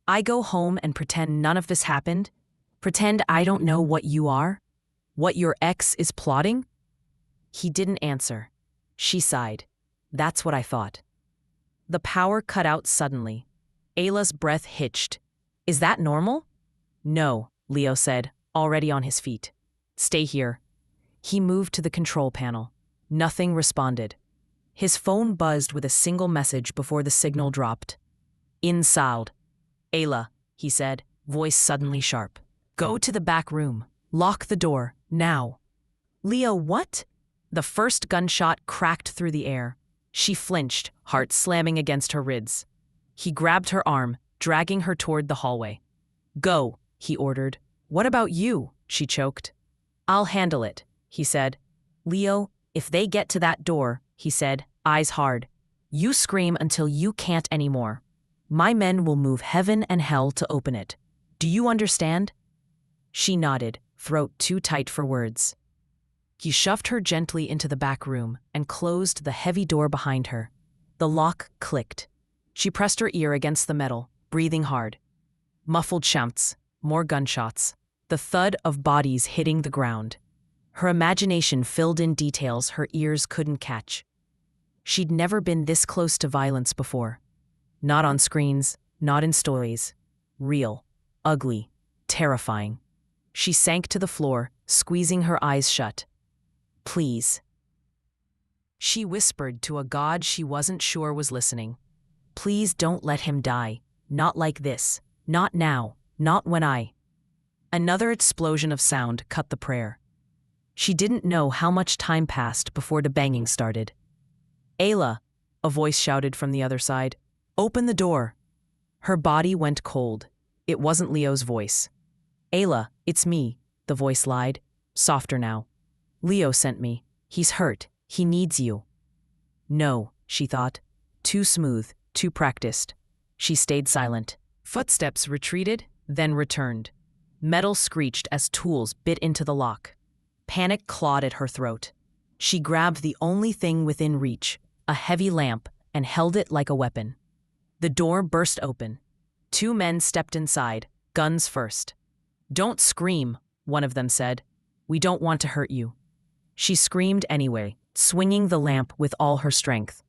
Speaker 1: I go home and pretend none of this happened? Pretend I don't know what you are? What your ex is plotting? He didn't answer. She sighed. That's what I thought. The power cut out suddenly. Ayla's breath hitched. Is that normal? No, Leo said, already on his feet. Stay here. He moved to the control panel. Nothing responded. His phone buzzed with a single message before the signal dropped. Inside. Ayla, he said, voice suddenly sharp. Go to the back room. Lock the door, now. Leo, what? The first gunshot cracked through the air. She flinched, heart slamming against her ribs. He grabbed her arm, dragging her toward the hallway. Go, he ordered. What about you? She choked. I'll handle it, he said. Leo, if they get to that door, he said, eyes hard, you scream until you can't anymore. My men will move heaven and hell to open it. Do you understand? She nodded, throat too tight for words. He shoved her gently into the back room and closed the heavy door behind her. The lock clicked. She pressed her ear against the metal, breathing hard. Muffled shouts, more gunshots, the thud of bodies hitting the ground. Her imagination filled in details her ears couldn't catch. She'd never been this close to violence before. Not on screens, not in stories. Real, ugly, terrifying. She sank to the floor, squeezing her eyes shut. Please. She whispered to a god she wasn't sure was listening. Please don't let him die. Not like this. Not now. Not when I. Another explosion of sound cut the prayer. She didn't know how much time passed before the banging started. Ayla, a voice shouted from the other side. Open the door. Her body went cold. It wasn't Leo's voice. Ayla, it's me, the voice lied, softer now. Leo sent me. He's hurt. He needs you. No, she thought. Too smooth, too practiced. She stayed silent. Footsteps retreated, then returned. Metal screeched as tools bit into the lock. Panic clawed at her throat. She grabbed the only thing within reach, a heavy lamp, and held it like a weapon. The door burst open. 2 men stepped inside, guns first. Don't scream, one of them said. We don't want to hurt you. She screamed anyway, swinging the lamp with all her strength.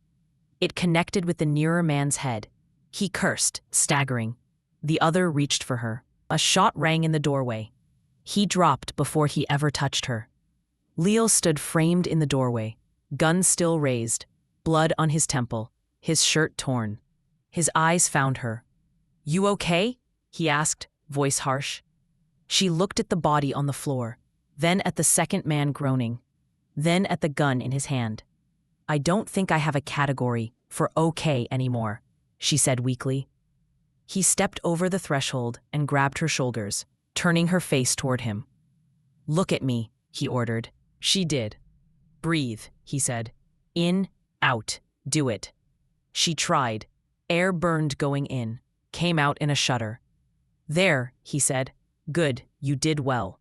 Speaker 1: It connected with the nearer man's head. He cursed, staggering. The other reached for her. A shot rang in the doorway. He dropped before he ever touched her. Leo stood framed in the doorway, gun still raised, blood on his temple, his shirt torn. His eyes found her. You okay? He asked, voice harsh. She looked at the body on the floor, then at the second man groaning, then at the gun in his hand. I don't think I have a category for okay anymore, she said weakly. He stepped over the threshold and grabbed her shoulders, turning her face toward him. Look at me, he ordered. She did. Breathe, he said. In, out, do it. She tried. Air burned going in, came out in a shudder. There, he said. Good, you did well.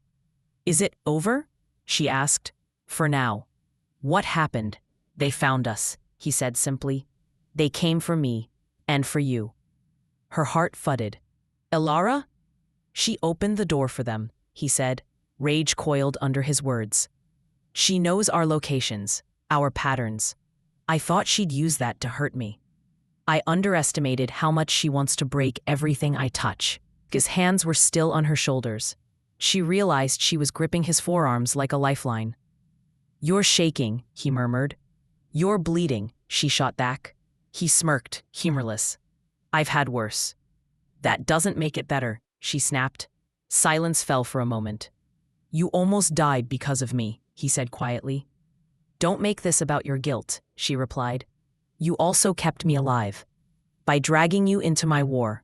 Speaker 1: Is it over? She asked. For now. What happened? They found us, he said simply. They came for me, and for you. Her heart thudded. Elara? She opened the door for them, he said, rage coiled under his words. She knows our locations, our patterns. I thought she'd use that to hurt me. I underestimated how much she wants to break everything I touch. His hands were still on her shoulders. She realized she was gripping his forearms like a lifeline. You're shaking, he murmured. You're bleeding, she shot back. He smirked, humorless. I've had worse. That doesn't make it better, she snapped. Silence fell for a moment. You almost died because of me, he said quietly. Don't make this about your guilt, she replied. You also kept me alive. By dragging you into my war.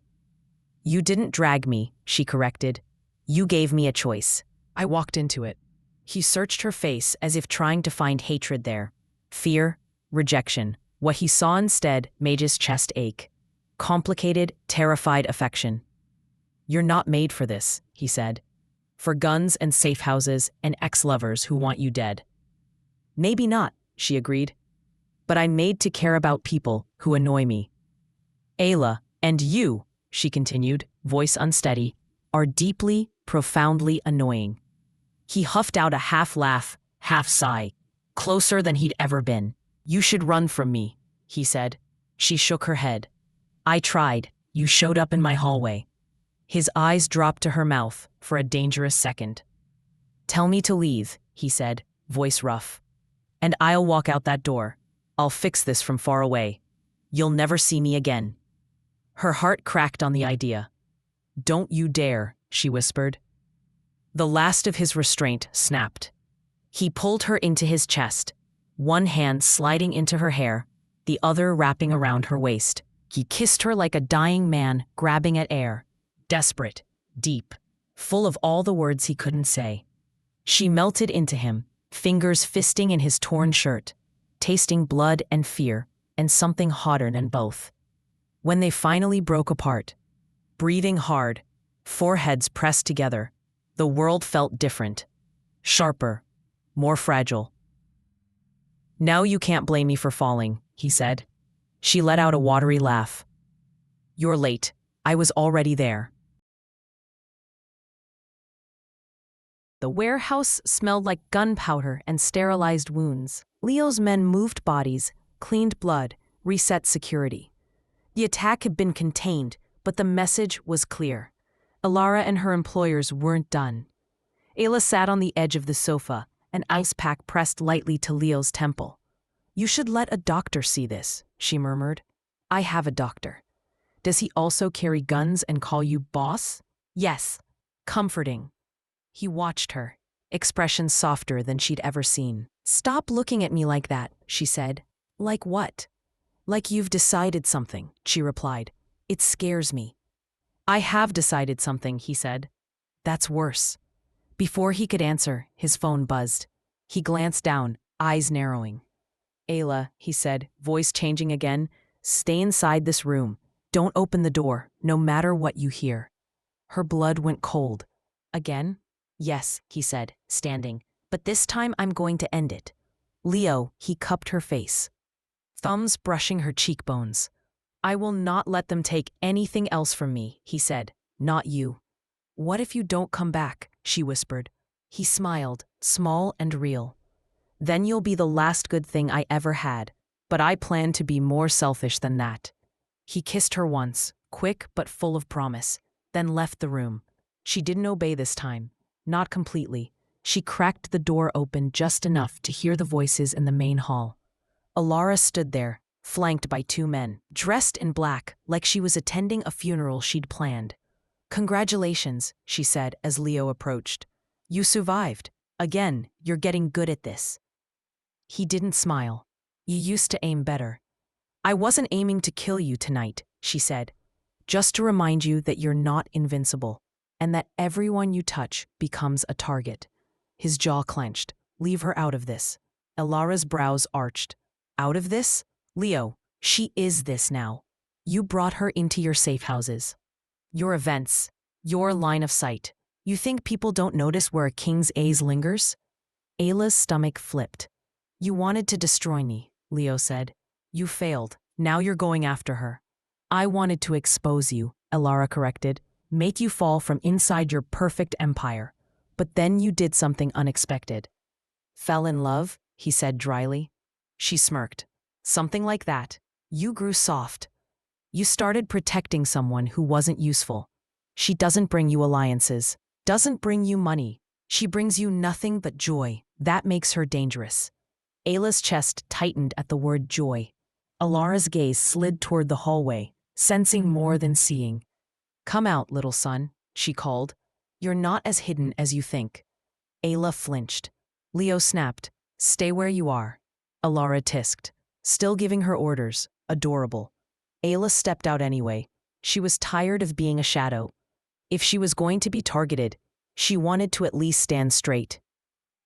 Speaker 1: You didn't drag me, she corrected. You gave me a choice. I walked into it. He searched her face as if trying to find hatred there. Fear, rejection. What he saw instead made his chest ache. Complicated, terrified affection. You're not made for this, he said. For guns and safe houses and ex-lovers who want you dead. Maybe not, she agreed. But I'm made to care about people who annoy me. Ayla, and you, she continued, voice unsteady, are deeply, profoundly annoying. He huffed out a half laugh, half sigh, closer than he'd ever been. You should run from me, he said. She shook her head. I tried. You showed up in my hallway. His eyes dropped to her mouth for a dangerous second. Tell me to leave, he said, voice rough. And I'll walk out that door. I'll fix this from far away. You'll never see me again. Her heart cracked on the idea. Don't you dare, she whispered. The last of his restraint snapped. He pulled her into his chest, one hand sliding into her hair, the other wrapping around her waist. He kissed her like a dying man grabbing at air, desperate, deep, full of all the words he couldn't say. She melted into him, fingers fisting in his torn shirt, tasting blood and fear and something hotter than both. When they finally broke apart, breathing hard, foreheads pressed together, the world felt different, sharper, more fragile. Now you can't blame me for falling, he said. She let out a watery laugh. You're late. I was already there. The warehouse smelled like gunpowder and sterilized wounds. Leo's men moved bodies, cleaned blood, reset security. The attack had been contained, but the message was clear. Alara and her employers weren't done. Ayla sat on the edge of the sofa, an ice pack pressed lightly to Leo's temple. You should let a doctor see this, she murmured. I have a doctor. Does he also carry guns and call you boss? Yes. Comforting. He watched her, expression softer than she'd ever seen. Stop looking at me like that, she said. Like what? Like you've decided something, she replied. It scares me. I have decided something, he said. That's worse. Before he could answer, his phone buzzed. He glanced down, eyes narrowing. Ayla, he said, voice changing again, stay inside this room. Don't open the door, no matter what you hear. Her blood went cold. Again? Yes, he said, standing. But this time I'm going to end it. Leo, he cupped her face, thumbs brushing her cheekbones. I will not let them take anything else from me, he said. Not you. What if you don't come back? She whispered. He smiled, small and real. Then you'll be the last good thing I ever had, but I plan to be more selfish than that. He kissed her once, quick but full of promise, then left the room. She didn't obey this time, not completely. She cracked the door open just enough to hear the voices in the main hall. Alara stood there, flanked by two men, dressed in black, like she was attending a funeral she'd planned. Congratulations, she said as Leo approached. You survived. Again, you're getting good at this. He didn't smile. You used to aim better. I wasn't aiming to kill you tonight, she said. Just to remind you that you're not invincible, and that everyone you touch becomes a target. His jaw clenched. Leave her out of this. Alara's brows arched. Out of this? Leo, she is this now. You brought her into your safe houses. Your events. Your line of sight. You think people don't notice where a king's ace lingers? Ayla's stomach flipped. You wanted to destroy me, Leo said. You failed. Now you're going after her. I wanted to expose you, Alara corrected. Make you fall from inside your perfect empire. But then you did something unexpected. Fell in love, he said dryly. She smirked. Something like that. You grew soft. You started protecting someone who wasn't useful. She doesn't bring you alliances, doesn't bring you money. She brings you nothing but joy. That makes her dangerous. Ayla's chest tightened at the word joy. Alara's gaze slid toward the hallway, sensing more than seeing. Come out, little son, she called. You're not as hidden as you think. Ayla flinched. Leo snapped. Stay where you are. Alara tisked, still giving her orders. Adorable. Ayla stepped out anyway. She was tired of being a shadow. If she was going to be targeted, she wanted to at least stand straight.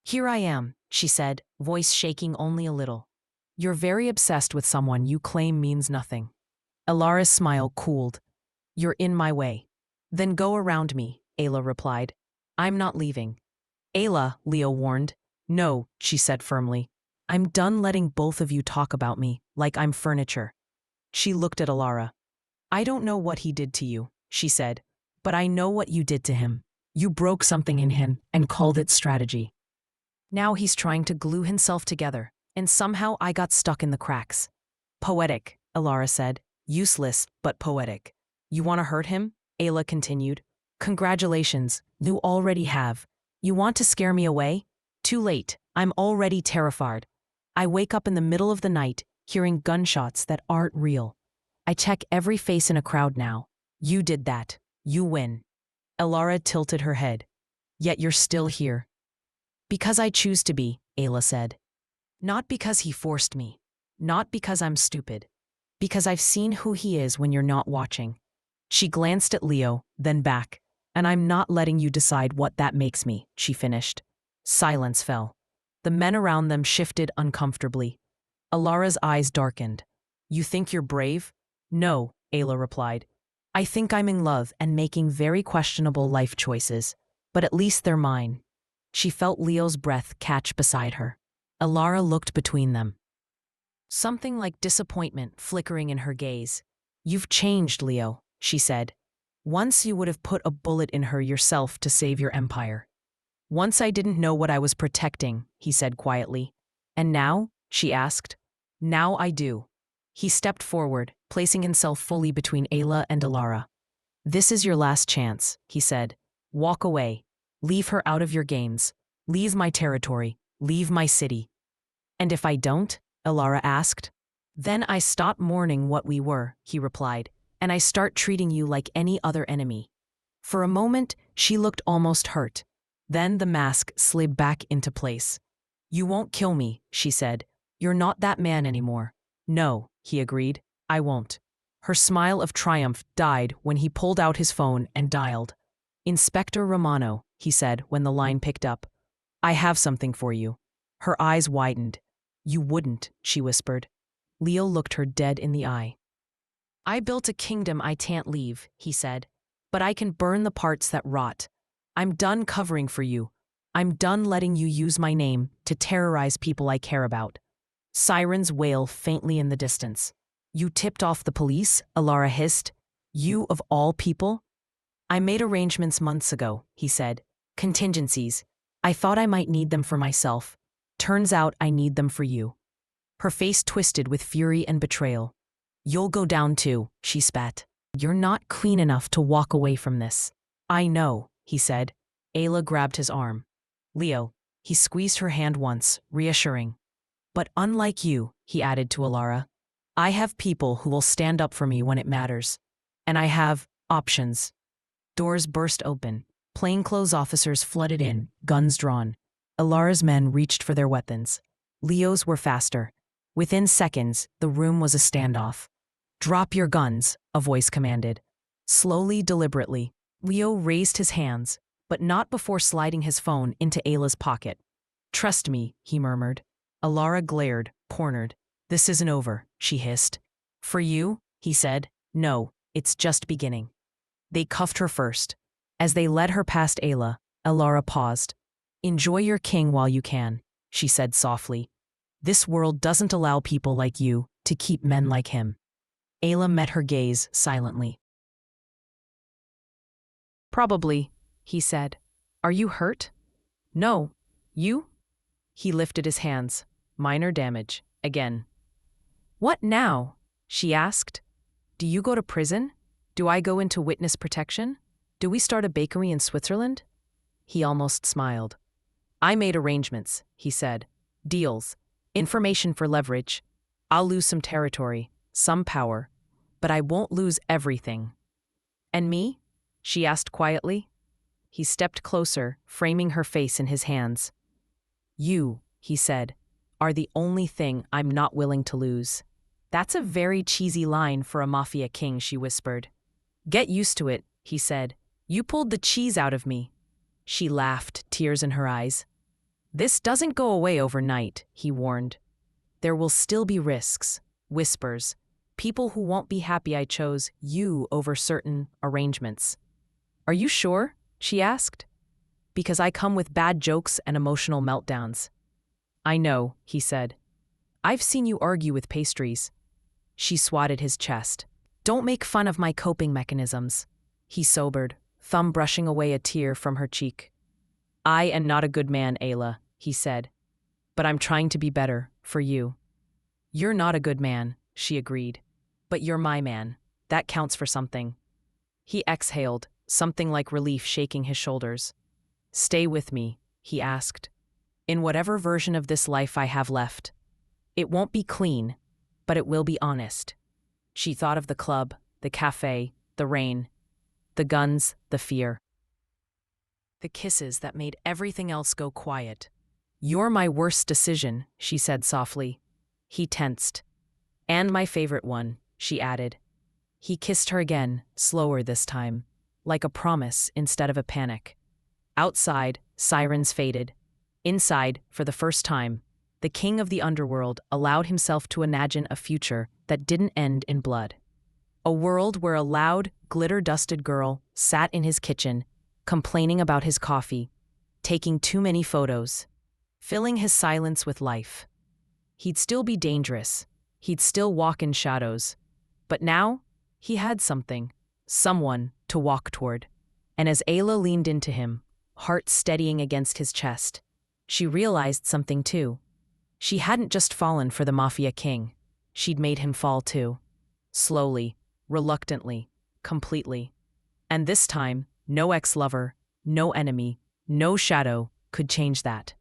Speaker 1: Here I am, she said, voice shaking only a little. You're very obsessed with someone you claim means nothing. Alara's smile cooled. You're in my way. Then go around me, Ayla replied. I'm not leaving. Ayla, Leo warned. No, she said firmly. I'm done letting both of you talk about me like I'm furniture. She looked at Alara. I don't know what he did to you, she said, but I know what you did to him. You broke something in him and called it strategy. Now he's trying to glue himself together, and somehow I got stuck in the cracks. Poetic, Alara said. Useless, but poetic. You want to hurt him? Ayla continued. Congratulations, you already have. You want to scare me away? Too late, I'm already terrified. I wake up in the middle of the night, hearing gunshots that aren't real. I check every face in a crowd now. You did that. You win. Alara tilted her head. Yet you're still here. Because I choose to be, Ayla said. Not because he forced me. Not because I'm stupid. Because I've seen who he is when you're not watching. She glanced at Leo, then back. And I'm not letting you decide what that makes me, she finished. Silence fell. The men around them shifted uncomfortably. Alara's eyes darkened. You think you're brave? No, Ayla replied. I think I'm in love and making very questionable life choices, but at least they're mine. She felt Leo's breath catch beside her. Alara looked between them. Something like disappointment flickering in her gaze. You've changed, Leo, she said. Once you would have put a bullet in her yourself to save your empire. Once I didn't know what I was protecting, he said quietly. And now? She asked. Now I do. He stepped forward, placing himself fully between Ayla and Alara. This is your last chance, he said. Walk away. Leave her out of your games. Leave my territory. Leave my city. And if I don't? Alara asked. Then I stop mourning what we were, he replied, and I start treating you like any other enemy. For a moment, she looked almost hurt. Then the mask slid back into place. You won't kill me, she said. You're not that man anymore. No, he agreed. I won't. Her smile of triumph died when he pulled out his phone and dialed. Inspector Romano, he said when the line picked up. I have something for you. Her eyes widened. You wouldn't, she whispered. Leo looked her dead in the eye. I built a kingdom I can't leave, he said. But I can burn the parts that rot. I'm done covering for you. I'm done letting you use my name to terrorize people I care about. Sirens wail faintly in the distance. You tipped off the police, Alara hissed. You of all people? I made arrangements months ago, he said. Contingencies. I thought I might need them for myself. Turns out I need them for you. Her face twisted with fury and betrayal. You'll go down too, she spat. You're not clean enough to walk away from this. I know, he said. Ayla grabbed his arm. Leo, he squeezed her hand once, reassuring. But unlike you, he added to Alara, I have people who will stand up for me when it matters. And I have options. Doors burst open. Plainclothes officers flooded in, guns drawn. Alara's men reached for their weapons. Leo's were faster. Within seconds, the room was a standoff. Drop your guns, a voice commanded. Slowly, deliberately, Leo raised his hands, but not before sliding his phone into Ayla's pocket. Trust me, he murmured. Alara glared, cornered. This isn't over, she hissed. For you, he said. No, it's just beginning. They cuffed her first. As they led her past Ayla, Alara paused. Enjoy your king while you can, she said softly. This world doesn't allow people like you to keep men like him. Ayla met her gaze silently. Probably, he said. Are you hurt? No. You? He lifted his hands. Minor damage. Again. What now? She asked. Do you go to prison? Do I go into witness protection? Do we start a bakery in Switzerland? He almost smiled. I made arrangements, he said. Deals. Information for leverage. I'll lose some territory, some power, but I won't lose everything. And me? She asked quietly. He stepped closer, framing her face in his hands. You, he said. are the only thing I'm not willing to lose. That's a very cheesy line for a mafia king, she whispered. Get used to it, he said. You pulled the cheese out of me. She laughed, tears in her eyes. This doesn't go away overnight, he warned. There will still be risks, whispers, people who won't be happy I chose you over certain arrangements. Are you sure? She asked. Because I come with bad jokes and emotional meltdowns. I know, he said. I've seen you argue with pastries. She swatted his chest. Don't make fun of my coping mechanisms. He sobered, thumb brushing away a tear from her cheek. I am not a good man, Ayla, he said. But I'm trying to be better, for you. You're not a good man, she agreed. But you're my man. That counts for something. He exhaled, something like relief shaking his shoulders. Stay with me, he asked. In whatever version of this life I have left. It won't be clean, but it will be honest. She thought of the club, the cafe, the rain, the guns, the fear. The kisses that made everything else go quiet. You're my worst decision, she said softly. He tensed. And my favorite one, she added. He kissed her again, slower this time, like a promise instead of a panic. Outside, sirens faded. Inside, for the first time, the king of the underworld allowed himself to imagine a future that didn't end in blood. A world where a loud, glitter-dusted girl sat in his kitchen, complaining about his coffee, taking too many photos, filling his silence with life. He'd still be dangerous. He'd still walk in shadows. But now, he had something, someone to walk toward. And as Ayla leaned into him, heart steadying against his chest, she realized something too. She hadn't just fallen for the mafia king. She'd made him fall too. Slowly, reluctantly, completely. And this time, no ex-lover, no enemy, no shadow could change that.